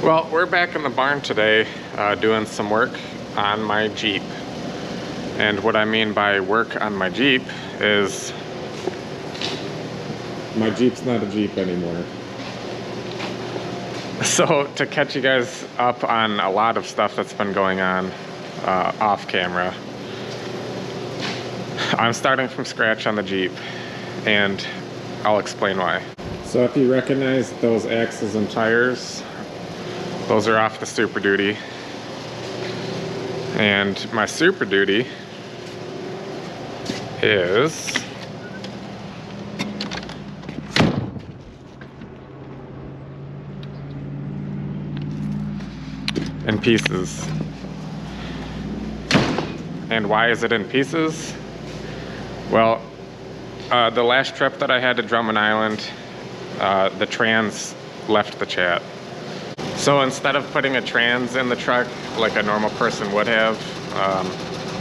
Well, we're back in the barn today doing some work on my Jeep. And what I mean by work on my Jeep is my Jeep's not a Jeep anymore. So to catch you guys up on a lot of stuff that's been going on off camera, I'm starting from scratch on the Jeep, and I'll explain why. So if you recognize those axles and tires, those are off the Super Duty. And my Super Duty is in pieces. And why is it in pieces? Well, the last trip that I had to Drummond Island, the trans left the chat. So instead of putting a trans in the truck like a normal person would have,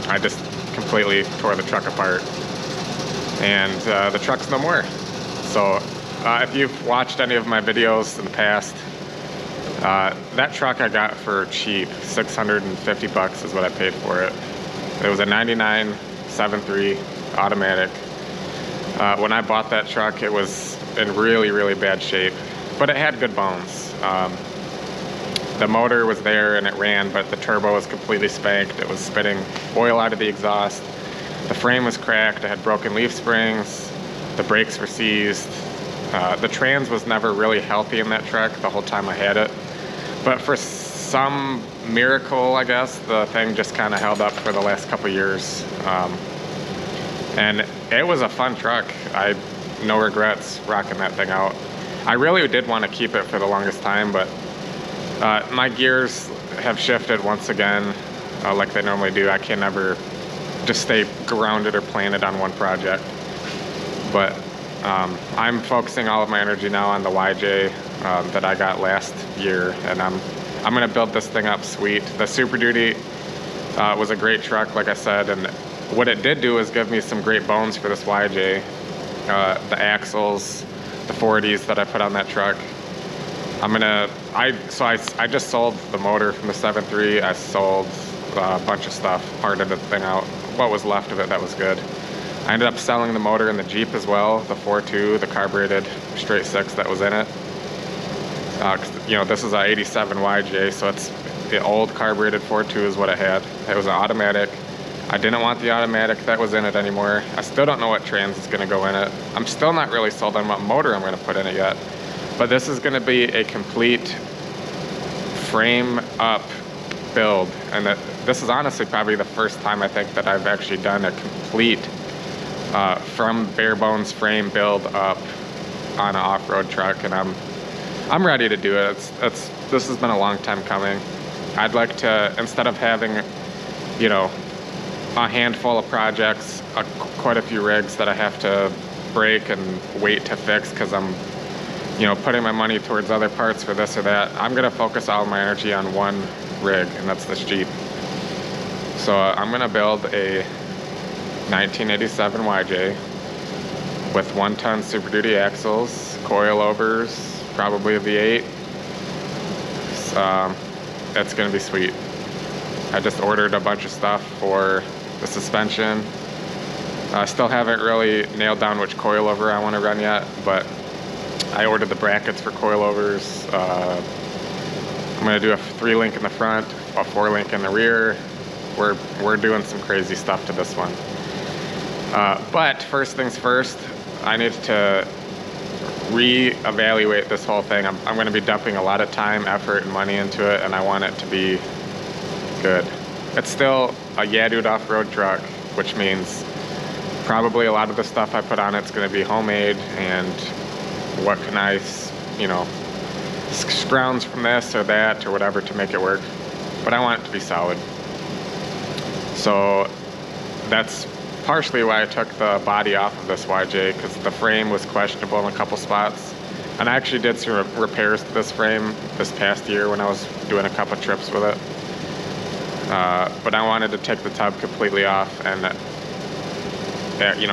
I just completely tore the truck apart. And the truck's no more. So if you've watched any of my videos in the past, that truck I got for cheap. 650 bucks is what I paid for it. It was a 99 7.3 automatic. When I bought that truck, it was in really, really bad shape, but it had good bones. The motor was there and it ran, but the turbo was completely spanked. It was spitting oil out of the exhaust. The frame was cracked. It had broken leaf springs. The brakes were seized. The trans was never really healthy in that truck the whole time I had it. But for some miracle, I guess, the thing just kind of held up for the last couple years. And it was a fun truck. No regrets rocking that thing out. I really did want to keep it for the longest time, but my gears have shifted once again, like they normally do. I can never just stay grounded or planted on one project. But I'm focusing all of my energy now on the YJ that I got last year, and I'm gonna build this thing up sweet. The Super Duty was a great truck, like I said, and what it did do is give me some great bones for this YJ. The axles, the 40s that I put on that truck. I just sold the motor from the 7.3. I sold a bunch of stuff, parted the thing out. What was left of it that was good. I ended up selling the motor in the Jeep as well, the 4.2, the carbureted straight six that was in it. This is a 87 YJ, so it's the old carbureted 4.2 is what it had. It was an automatic. I didn't want the automatic that was in it anymore. I still don't know what trans is gonna go in it. I'm still not really sold on what motor I'm gonna put in it yet. But this is gonna be a complete frame up build. And this is honestly probably the first time I think that I've actually done a complete from bare bones frame build up on an off-road truck. And I'm ready to do it. This has been a long time coming. I'd like to, instead of having, a handful of projects, quite a few rigs that I have to break and wait to fix because I'm putting my money towards other parts for this or that. I'm gonna focus all my energy on one rig, and that's this Jeep. So I'm gonna build a 1987 YJ with 1-ton Super Duty axles, coilovers, probably a V8. That's gonna be sweet. I just ordered a bunch of stuff for the suspension. I still haven't really nailed down which coilover I want to run yet, but I ordered the brackets for coilovers. I'm gonna do a 3-link in the front, a 4-link in the rear. We're doing some crazy stuff to this one. But first things first, I need to re-evaluate this whole thing. I'm gonna be dumping a lot of time, effort, and money into it, and I want it to be good. It's still a yeah dude off-road truck, which means probably a lot of the stuff I put on it's gonna be homemade, and what can I, scrounge from this or that or whatever to make it work. But I want it to be solid. So that's partially why I took the body off of this YJ, because the frame was questionable in a couple spots. And I actually did some repairs to this frame this past year when I was doing a couple trips with it. But I wanted to take the tub completely off and,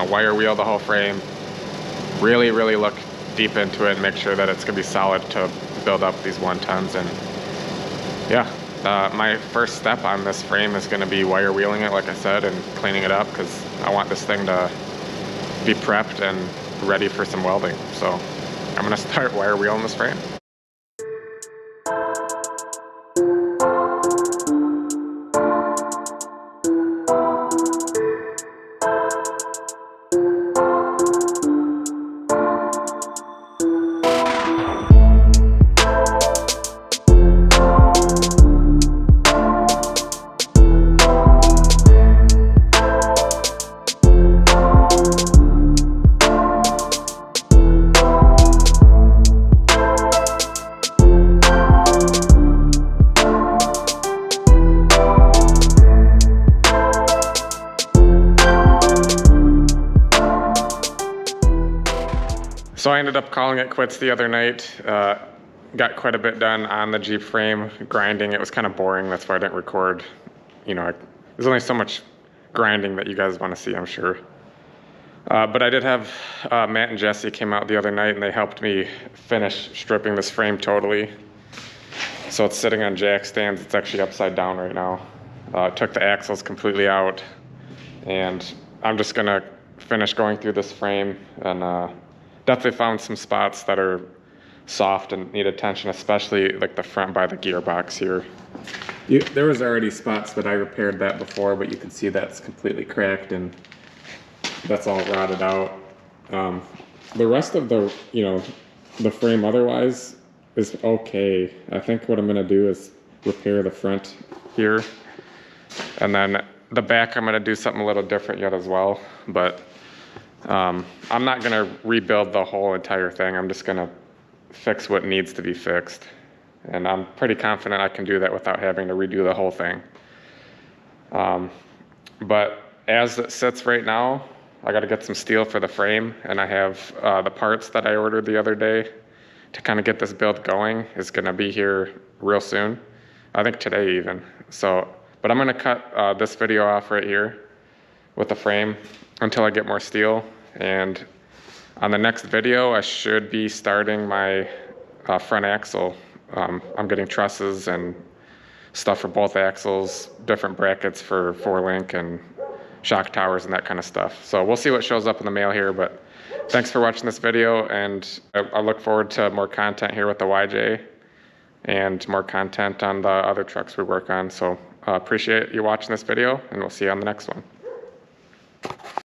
wire wheel the whole frame. Really look deep into it and make sure that it's gonna be solid to build up these 1-tons. And yeah, my first step on this frame is going to be wire wheeling it, like I said, and cleaning it up, because I want this thing to be prepped and ready for some welding. So I'm going to start wire wheeling this frame. So I ended up calling it quits the other night. Got quite a bit done on the Jeep frame, grinding. It was kind of boring, that's why I didn't record. You know, there's only so much grinding that you guys want to see, I'm sure. But I did have Matt and Jesse came out the other night and they helped me finish stripping this frame totally. So it's sitting on jack stands. It's actually upside down right now. Took the axles completely out, and I'm just gonna finish going through this frame, and definitely found some spots that are soft and need attention, especially like the front by the gearbox here. There was already spots that I repaired that before, but you can see that's completely cracked and that's all rotted out. The rest of the, the frame otherwise is okay. I think what I'm gonna do is repair the front here, and then the back I'm gonna do something a little different yet as well, but I'm not gonna rebuild the whole entire thing. I'm just gonna fix what needs to be fixed. And I'm pretty confident I can do that without having to redo the whole thing. But as it sits right now, I gotta get some steel for the frame, and I have the parts that I ordered the other day to kind of get this build going is gonna be here real soon. I think today even. But I'm gonna cut this video off right here with the frame until I get more steel. And on the next video, I should be starting my front axle. I'm getting trusses and stuff for both axles, different brackets for 4-link and shock towers and that kind of stuff. So we'll see what shows up in the mail here, but thanks for watching this video, and I look forward to more content here with the YJ and more content on the other trucks we work on. So appreciate you watching this video, and we'll see you on the next one.